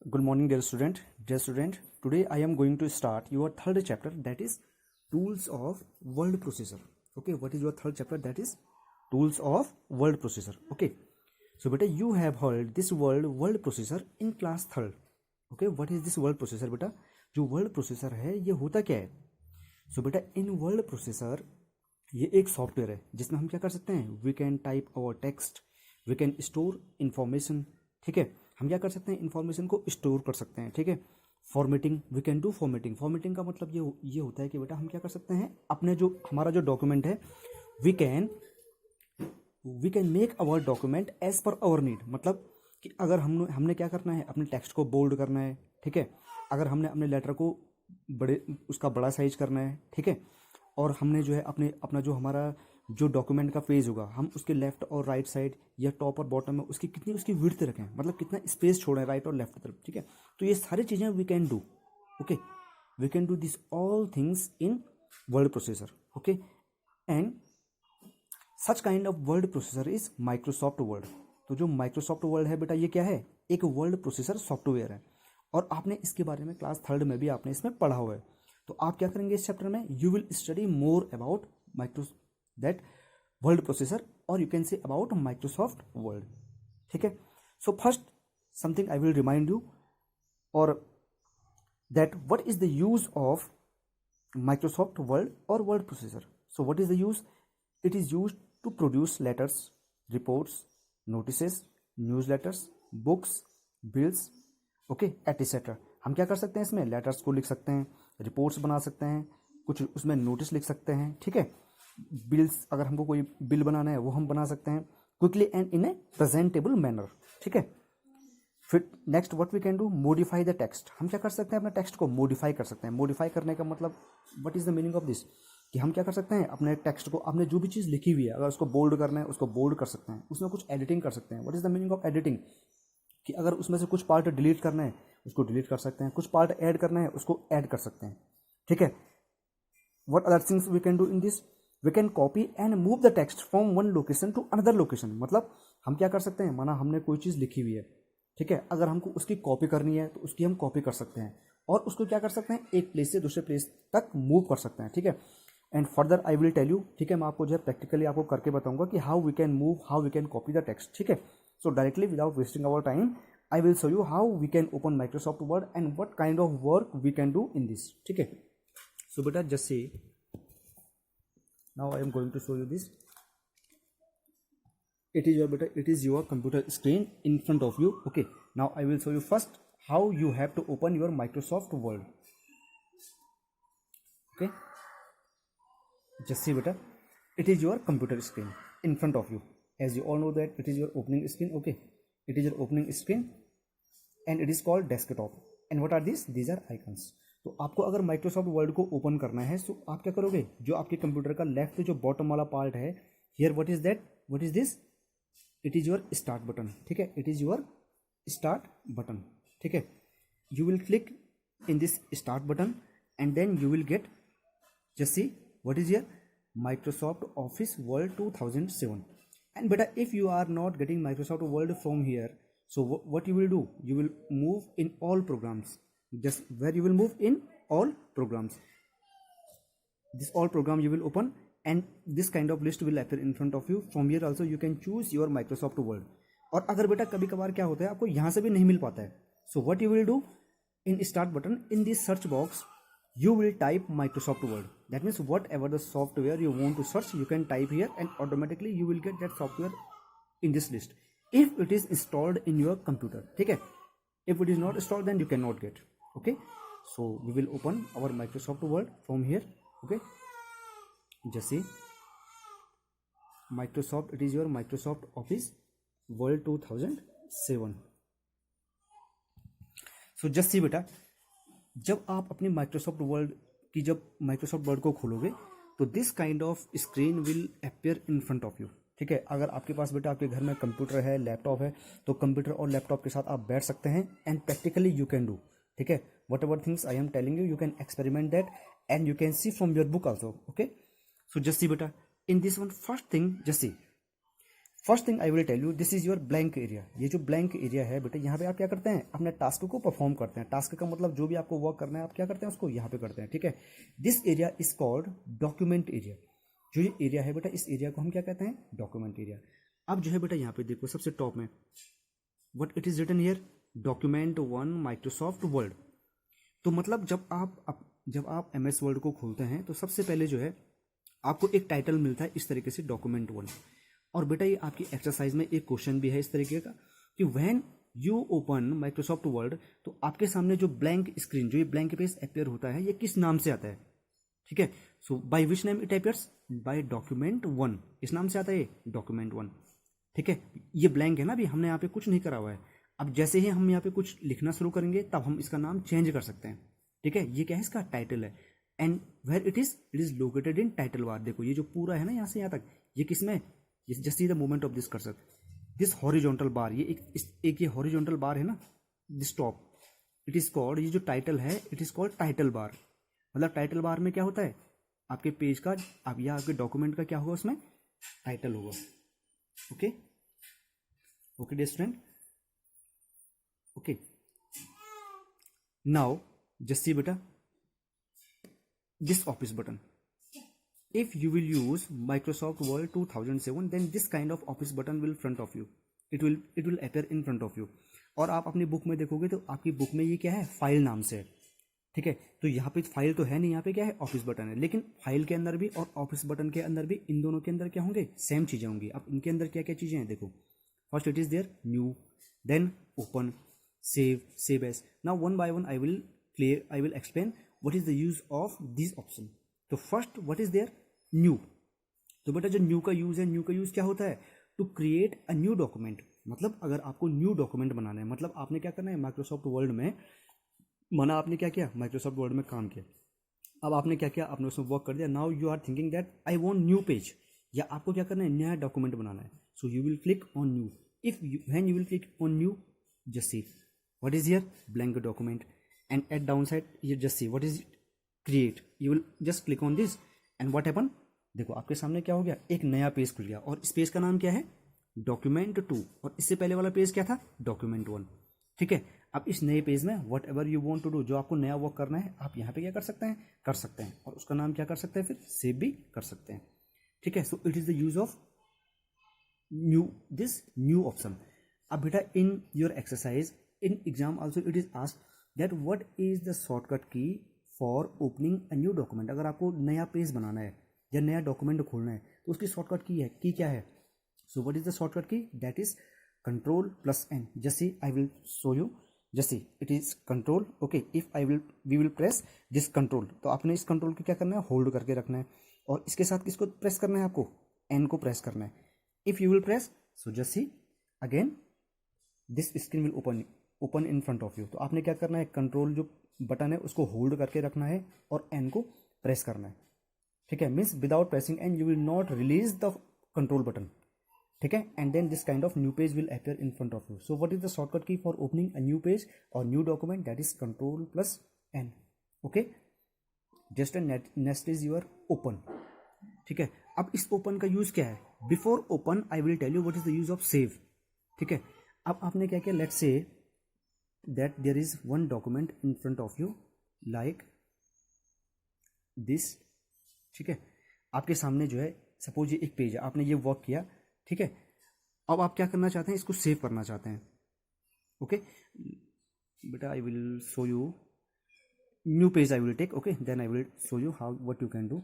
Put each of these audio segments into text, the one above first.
Good morning, dear student. Dear student, today I am going to start your third chapter, that is tools of word processor. Okay, what is your third chapter? That is tools of word processor. Okay, so beta, you have heard this word processor in class third. Okay, what is this word processor? बेटा जो word processor है ये होता क्या है? सो बेटा इन word processor ये एक सॉफ्टवेयर है जिसमें हम क्या कर सकते हैं, we can type our text, we can store information. ठीक है, हम क्या कर सकते हैं, इन्फॉर्मेशन को स्टोर कर सकते हैं. ठीक है, formatting, we can do formatting. Formatting का मतलब ये होता है कि बेटा हम क्या कर सकते हैं, अपने जो हमारा जो डॉक्यूमेंट है we can make our document as per our need. मतलब कि अगर हमने क्या करना है, अपने टेक्स्ट को बोल्ड करना है. ठीक है, अगर हमने अपने लेटर को उसका बड़ा साइज करना है. ठीक है, और हमने जो है अपना जो हमारा जो डॉक्यूमेंट का पेज होगा हम उसके लेफ्ट और राइट साइड या टॉप और बॉटम में उसकी विड्थ रखें, मतलब कितना स्पेस छोड़ें राइट और लेफ्ट तरफ. ठीक है, तो ये सारी चीज़ें we can do. Okay, we can do this all things in word processor. Okay, and such kind of word processor is Microsoft Word. तो जो माइक्रोसॉफ्ट वर्ड है बेटा ये क्या है, एक वर्ड प्रोसेसर सॉफ्टवेयर है, और आपने इसके बारे में क्लास थर्ड में भी आपने इसमें पढ़ा हुआ है. तो आप क्या करेंगे इस चैप्टर में, you will study more about that word processor, or you can say about Microsoft Word. ठीक है, so first something I will remind you, or that what is the use of Microsoft Word or word processor. So what is the use? It is used to produce letters, reports, notices, newsletters, books, bills, okay, etc. हम क्या कर सकते हैं, इसमें letters को लिख सकते हैं, रिपोर्ट्स बना सकते हैं, कुछ उसमें नोटिस लिख सकते हैं. ठीक है, बिल्स, अगर हमको कोई बिल बनाना है वो हम बना सकते हैं quickly and in a presentable manner. ठीक है, फिर next what we can do, modify the text. हम क्या कर सकते हैं, अपने टेक्स्ट को मॉडिफाई कर सकते हैं. मॉडिफाई करने का मतलब what is the meaning of this, कि हम क्या कर सकते हैं, अपने टेक्स्ट को, आपने जो भी चीज़ लिखी हुई है अगर उसको बोल्ड करना है उसको बोल्ड कर सकते हैं, उसमें कुछ एडिटिंग कर सकते हैं. What is the meaning of editing, कि अगर उसमें से कुछ पार्ट डिलीट करना है उसको डिलीट कर सकते हैं, कुछ पार्ट ऐड करना है उसको ऐड कर सकते हैं. ठीक है, what other things we can do in this, we can copy and move the text from one location to another location. मतलब हम क्या कर सकते हैं, माना हमने कोई चीज़ लिखी हुई है. ठीक है, अगर हमको उसकी कॉपी करनी है तो उसकी हम कॉपी कर सकते हैं और उसको क्या कर सकते हैं, एक प्लेस से दूसरे प्लेस तक मूव कर सकते हैं. ठीक है, and further I will tell you. ठीक है, मैं आपको जो है प्रैक्टिकली आपको करके बताऊंगा कि how we can move, how we can copy the text. ठीक है, so directly without wasting our time I will show you how we can open Microsoft Word and what kind of work we can do in this. ठीक है, सो बेटा just say now I am going to show you this. It is your computer screen in front of you. Okay, now I will show you first how you have to open your Microsoft Word. Okay, just see beta, it is your computer screen in front of you. As you all know that it is your opening screen. Okay, it is your opening screen and it is called desktop. And what are these? These are icons. तो आपको अगर Microsoft word को open करना है तो आप क्या करोगे, जो आपके कंप्यूटर का लेफ्ट जो बॉटम वाला पार्ट है, here what is that, what is this, it is your start button. ठीक है, it is your start button. ठीक है, you will click in this start button and then you will get, just see what is your Microsoft office Word 2007. And बेटा if you are not getting Microsoft Word from here, so what you will do, you will move in all programs. Just where you will move in all programs, this all program you will open and this kind of list will appear in front of you. From here also you can choose your Microsoft Word. और अगर बेटा कभी कभार क्या होता है आपको यहाँ से भी नहीं मिल पाता है, so what you will do, in start button in this search box you will type Microsoft Word. That means whatever the software you want to search you can type here and automatically you will get that software in this list if it is installed in your computer. ठीक है, if it is not installed then you cannot get. Okay, so we will open our Microsoft Word from here. Okay, just see Microsoft, it is your Microsoft Office Word 2007. so just see बेटा, जब आप अपनी Microsoft word की जब Microsoft word को खोलोगे तो this kind of screen will appear in front of you. ठीक है, अगर आपके पास बेटा आपके घर में कंप्यूटर है, लैपटॉप है, तो कंप्यूटर और लैपटॉप के साथ आप बैठ सकते हैं and practically you can do. ठीक है, whatever things I'm telling you can experiment that and you can see from your book also. Okay, so just see बेटा, in this one first thing, just see first thing I will tell you, this is your blank area. ये जो blank area है बेटा, यहाँ पे आप क्या करते हैं, अपने टास्क को परफॉर्म करते हैं। टास्क का मतलब जो भी आपको वर्क करना है आप क्या करते हैं, उसको यहाँ पे करते हैं, ठीक है। This area is called document area. जो ये एरिया है बेटा, इस एरिया को हम क्या कहते हैं, डॉक्यूमेंट एरिया। अब जो है बेटा यहाँ पे देखो सबसे टॉप में what it is written here, document 1 Microsoft Word. तो मतलब जब आप MS वर्ड को खोलते हैं तो सबसे पहले जो है आपको एक टाइटल मिलता है इस तरीके से, डॉक्यूमेंट 1। और बेटा ये आपकी एक्सरसाइज में एक क्वेश्चन भी है इस तरीके का कि when you open Microsoft Word, तो आपके सामने जो ब्लैंक स्क्रीन, जो ये ब्लैंक पेज अपेयर होता है, ये किस नाम से आता है, ठीक है। So by which name it appears, by document 1। इस नाम से आता है डॉक्यूमेंट 1, ठीक है। ये ब्लैंक है ना, अभी हमने यहाँ पे कुछ नहीं करा हुआ है। अब जैसे ही हम यहाँ पे कुछ लिखना शुरू करेंगे तब हम इसका नाम चेंज कर सकते हैं, ठीक है। ये क्या है, इसका टाइटल है। And where it is located in title bar. देखो ये जो पूरा है ना यहाँ से यहाँ तक, ये किसमें, just see the movement of this cursor, this horizontal बार, ये एक ये हॉरिजॉन्टल बार है ना, this top, it is called, ये जो टाइटल है it is called title bar. मतलब टाइटल बार में क्या होता है, आपके पेज का, अब या आपके डॉक्यूमेंट का क्या होगा, उसमें टाइटल होगा। Okay okay dear student, okay. Now just see बेटा this office button. If you will use Microsoft Word 2007, then this kind of office button will front of you. It will appear in front of you. और आप अपनी book में देखोगे तो आपकी book में ये क्या है, फाइल नाम से है, ठीक है। तो यहाँ पे फाइल तो है नहीं, यहाँ पे क्या है, ऑफिस बटन है। लेकिन फाइल के अंदर भी और ऑफिस बटन के अंदर भी, इन दोनों के अंदर क्या होंगे, सेम चीज़ें होंगी। अब इनके अंदर क्या क्या चीज़ें हैं देखो, first it is there new, then open, save as. Now one by one I will explain what is the use of this option. तो first what is there, new. तो बेटा जो न्यू का यूज है, न्यू का use क्या होता है, to create a new document. मतलब अगर आपको न्यू डॉक्यूमेंट बनाना है, मतलब आपने क्या करना है, माइक्रोसॉफ्ट वर्ड में, माना आपने क्या किया, माइक्रोसॉफ्ट वर्ड में काम किया, अब आपने क्या किया, आपने उसमें वर्क कर दिया। Now you are thinking that I want new page, या आपको क्या करना है, नया डॉक्यूमेंट बनाना है। So you will click on new. When you will click on new, just see what is here, blank document. and at downside you just see what is create, you will just click on this and what happen, देखो आपके सामने क्या हो गया, एक नया page खुल गया। और इस पेज का नाम क्या है, डॉक्यूमेंट 2। और इससे पहले वाला पेज क्या था, डॉक्यूमेंट 1, ठीक है। अब इस नए पेज में whatever you want to do, जो आपको नया वर्क करना है, आप यहाँ पे क्या कर सकते हैं, और उसका नाम क्या कर सकते हैं, फिर सेव भी कर सकते हैं, ठीक है। So it is the use of new, this new option. अब बेटा in your exercise, in exam also it is asked that what is the shortcut key for opening a new document. अगर आपको नया पेज बनाना है या नया document खोलना है तो उसकी शॉर्टकट की क्या है। So what is the shortcut key, that is Ctrl+N। Just see I will show you, just see it is control, okay. If we will press this control, तो आपने इस कंट्रोल को क्या करना है, होल्ड करके रखना है। और इसके साथ किसको प्रेस करना है, आपको N को प्रेस करना है। If you will press, so just see again this screen will open in front of you. तो आपने क्या करना है, कंट्रोल जो बटन है उसको होल्ड करके रखना है और N को प्रेस करना है, ठीक है। Means without pressing N you will not release the control button, ठीक है। And then this kind of new page will appear in front of you. So what is the shortcut key for opening a new page और new document, that is Ctrl+N, okay. Just next is your open, ठीक है। अब इस open का use क्या है, before open I will tell you what is the use of save, ठीक है। अब आपने क्या किया, let's say that there is one document in front of you like this, ठीक है। आपके सामने जो है, सपोज ये एक पेज है, आपने ये वर्क किया, ठीक है। अब आप क्या करना चाहते हैं, इसको सेव करना चाहते हैं, ओके बेटा। I will show you new page, I will take, okay, then I will show you how what you can do,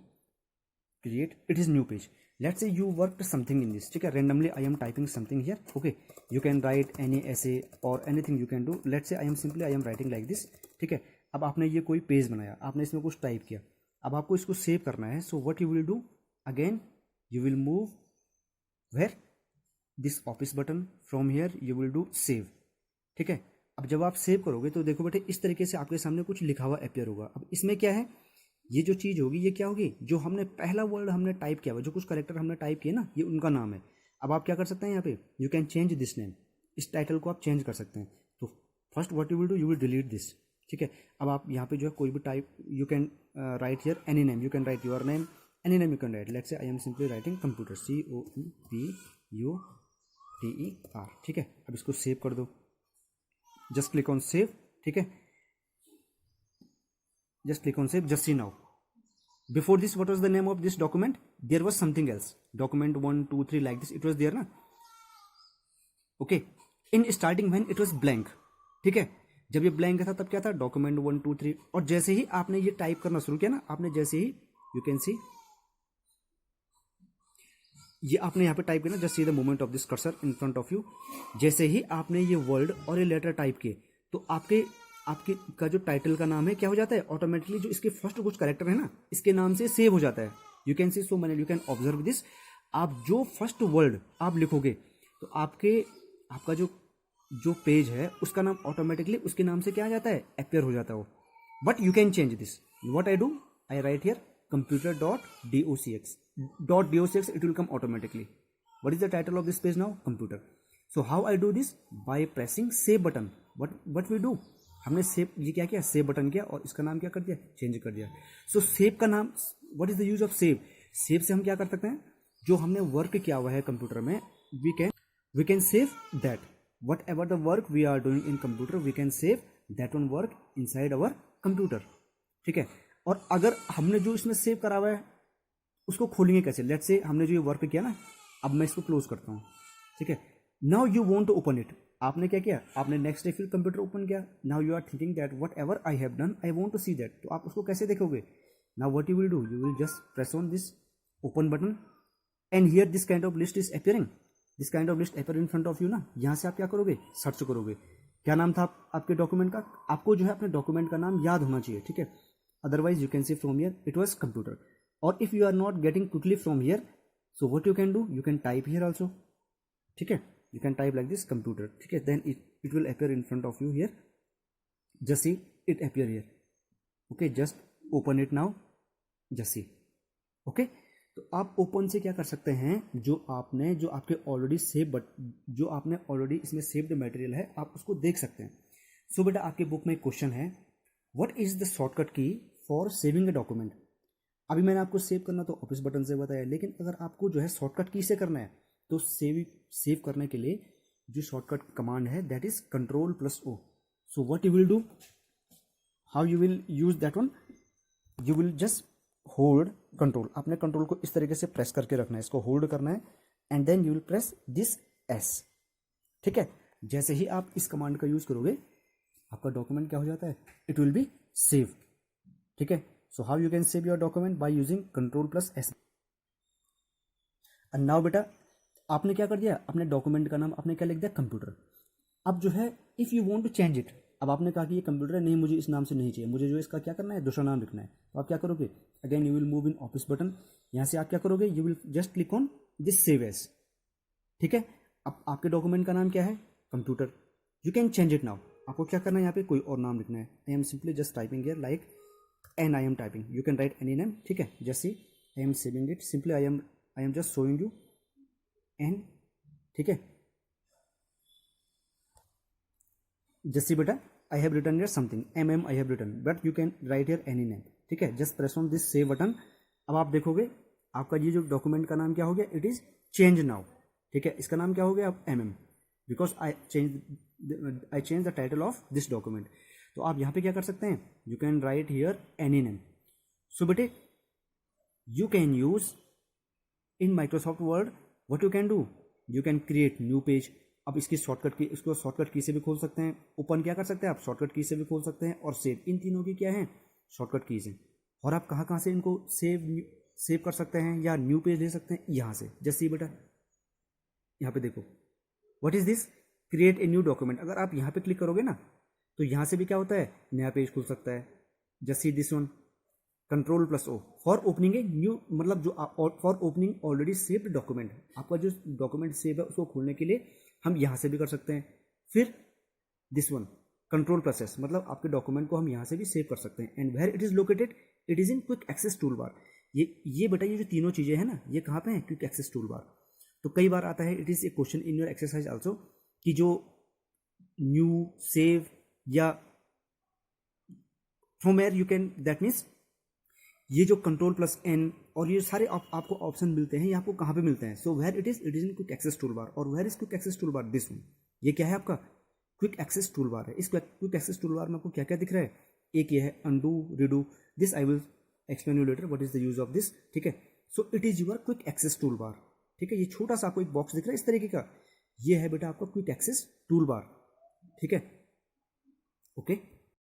create, it is new page. Let's say you worked something in this, ठीक है। randomly I am typing something here, okay, you can write any essay or anything you can do. Let's say I am writing like this, ठीक है। अब आपने ये कोई page बनाया, आपने इसमें कुछ टाइप किया, अब आपको इसको सेव करना है। So what you will do, again you will move where, this office button, from here you will do save, ठीक है। अब जब आप सेव करोगे तो देखो बेटे इस तरीके से आपके सामने कुछ लिखा हुआ अपीयर होगा। अब इसमें क्या है, ये जो चीज़ होगी ये क्या होगी, जो हमने पहला वर्ड हमने टाइप किया हुआ, जो कुछ करेक्टर हमने टाइप किए ना, ये उनका नाम है। अब आप क्या कर सकते हैं, यहाँ पे you can change this name, इस टाइटल को आप चेंज कर सकते हैं। तो first what you will do, you will delete this, ठीक है। अब आप यहाँ पे जो है कोई भी type, you can write here any name, you can right your name, any name you can right. Let's say I am simply writing computer, COMPUTER, TER, ठीक है। अब इसको सेव कर दो, जस्ट क्लिक ऑन सेव, ठीक है, just click on save, just see now. Before this, what was the name of this document? There was something else. Document 1, 2, 3 like this. It was there ना? Okay. In starting when it was blank. ठीक है, जब ये blank था तब क्या था? Document 1, 2, 3. और जैसे ही आपने ये टाइप करना शुरू किया ना, आपने जैसे ही you can see ये आपने यहाँ पे टाइप किया ना, just see the movement of this cursor in front of you. जैसे ही आपने ये वर्ड और ये लेटर टाइप किए तो आपके आपके का जो टाइटल का नाम है क्या हो जाता है ऑटोमेटिकली, जो इसके फर्स्ट कुछ कैरेक्टर है ना इसके नाम से सेव हो जाता है। You can C so many, you can observe this. आप जो फर्स्ट वर्ड आप लिखोगे तो आपका जो पेज है उसका नाम ऑटोमेटिकली उसके नाम से क्या आ जाता है, अपियर हो जाता है वो। But you can change this. What I do, I right here computer.docx. .docx, it will come automatically. What is the title of this page now? Computer. So how I do this? By pressing save button. What we do? हमने save ये क्या किया, save button किया और इसका नाम क्या कर दिया, चेंज कर दिया। सो सेव का नाम, what is the use of save? Save से हम क्या कर सकते हैं, जो हमने वर्क किया हुआ है कंप्यूटर में, we can save that. Whatever the work we are doing in computer, we can save that one work inside our computer, ठीक है। और अगर हमने जो इसमें सेव करा हुआ है उसको खोलेंगे कैसे? लेट्स से हमने जो ये वर्क किया ना, अब मैं इसको क्लोज करता हूँ, ठीक है। Now you want to open it. आपने क्या किया, आपने नेक्स्ट डे फिर कंप्यूटर ओपन किया। Now you are thinking that whatever I have done I want to see that. तो आप उसको कैसे देखोगे? Now what you will do, you will just press on this open button and here this kind of list is appearing, this kind of list appear in front of you ना। यहाँ से आप क्या करोगे, सर्च करोगे। क्या नाम था आपके डॉक्यूमेंट का? आपको जो है अपने डॉक्यूमेंट का नाम याद होना चाहिए, ठीक है। Otherwise you can see from here it was computer. और if you are not getting quickly from here, so what you can do, you can type here also, ठीक है। You can type like this computer, ठीक है। Then it will appear in front of you here, just see it appear here, okay. Just open it now, just see, okay. तो आप open से क्या कर सकते हैं, जो आपके ऑलरेडी सेव, बट जो आपने ऑलरेडी इसमें सेव्ड मटेरियल है आप उसको देख सकते हैं। सो बेटा आपके बुक में एक क्वेश्चन है, what is the shortcut key for saving a document. अभी मैंने आपको सेव करना तो ऑफिस बटन से बताया, लेकिन अगर आपको जो है शॉर्टकट की से करना है तो सेव करने के लिए जो शॉर्टकट कमांड है that is Ctrl+O। So what you will do, how you will use that one, you will just hold control, अपने कंट्रोल को इस तरीके से प्रेस करके रखना है, इसको होल्ड करना है and then you will press this S, ठीक है। जैसे ही आप इस कमांड का यूज करोगे आपका डॉक्यूमेंट क्या हो जाता है, इट विल बी सेव, ठीक है। So how you can save your document, by using Ctrl+S। And now बेटा आपने क्या कर दिया, अपने डॉक्यूमेंट का नाम आपने क्या लिख दिया, कंप्यूटर। अब जो है if you want to change it, अब आपने कहा कि ये कंप्यूटर है, नहीं मुझे इस नाम से नहीं चाहिए, मुझे जो इसका क्या करना है, दूसरा नाम लिखना है। तो आप क्या करोगे, again you will move in office button, यहाँ से आप क्या करोगे, you will just click on this save as, ठीक है। अब आपके डॉक्यूमेंट का नाम क्या है, computer. You can change it now. आपको क्या करना है, यहाँ पे कोई और नाम लिखना है। I am simply just typing here like and I am typing, you can write any name, ठीक है। Just see I am saving it, simply I am just showing you and, ठीक है। जस्ट सी बेटा I have written here something, MM I have written, but you can write here any name, ठीक है। Just press on this save button. अब आप देखोगे आपका ये जो डॉक्यूमेंट का नाम क्या हो गया, इट इज चेंज नाउ, ठीक है। इसका नाम क्या हो गया अब, MM, because I change the title of this document. तो आप यहाँ पे क्या कर सकते हैं, you can write here any name. So बेटे you can use in Microsoft Word, what you can do, you can create new page. अब इसकी शॉर्टकट की, इसको शॉर्टकट की से भी खोल सकते हैं, ओपन क्या कर सकते हैं आप, शॉर्टकट की से भी खोल सकते हैं, और सेव, इन तीनों की क्या है, शॉर्टकट कीज हैं। और आप कहाँ से इनको सेव कर सकते हैं या न्यू पेज ले सकते हैं, यहाँ से। जैसे बेटा यहाँ पे देखो, what is this, create a new document. अगर आप यहाँ पे क्लिक करोगे ना तो यहाँ से भी क्या होता है, नया पेज खुल सकता है। Just see this one, Ctrl+O for opening a new, मतलब जो for opening already saved document, आपका जो डॉक्यूमेंट सेव है उसको खोलने के लिए हम यहाँ से भी कर सकते हैं। फिर दिस वन Ctrl+S, मतलब आपके डॉक्यूमेंट को हम यहाँ से भी सेव कर सकते हैं। And where it is located, it is in quick access tool bar. ये बेटा ये जो तीनों चीज़ें हैं ना, ये कहाँ पे हैं, क्विक एक्सेस टूल बार। तो कई बार आता है, it is a question in your exercise also, कि जो न्यू, सेव या from where you can, that means ये जो कंट्रोल प्लस एन और ये सारे आपको ऑप्शन मिलते हैं, ये आपको कहाँ पे मिलते हैं? So where it is in quick access tool bar. और where is quick access tool bar? This one. ये क्या है आपका? क्विक एक्सेस टूल बार है। इस क्विक एक्सेस टूल बार में आपको क्या क्या दिख रहा है? एक ये है undo, redo. This I will explain you later what is the use of this, ठीक है। So it is your quick access tool bar, ठीक है। ये छोटा सा आपको एक बॉक्स दिख रहा है इस तरीके का, ये है बेटा आपका क्विक एक्सेस टूल बार, ठीक है, ओके।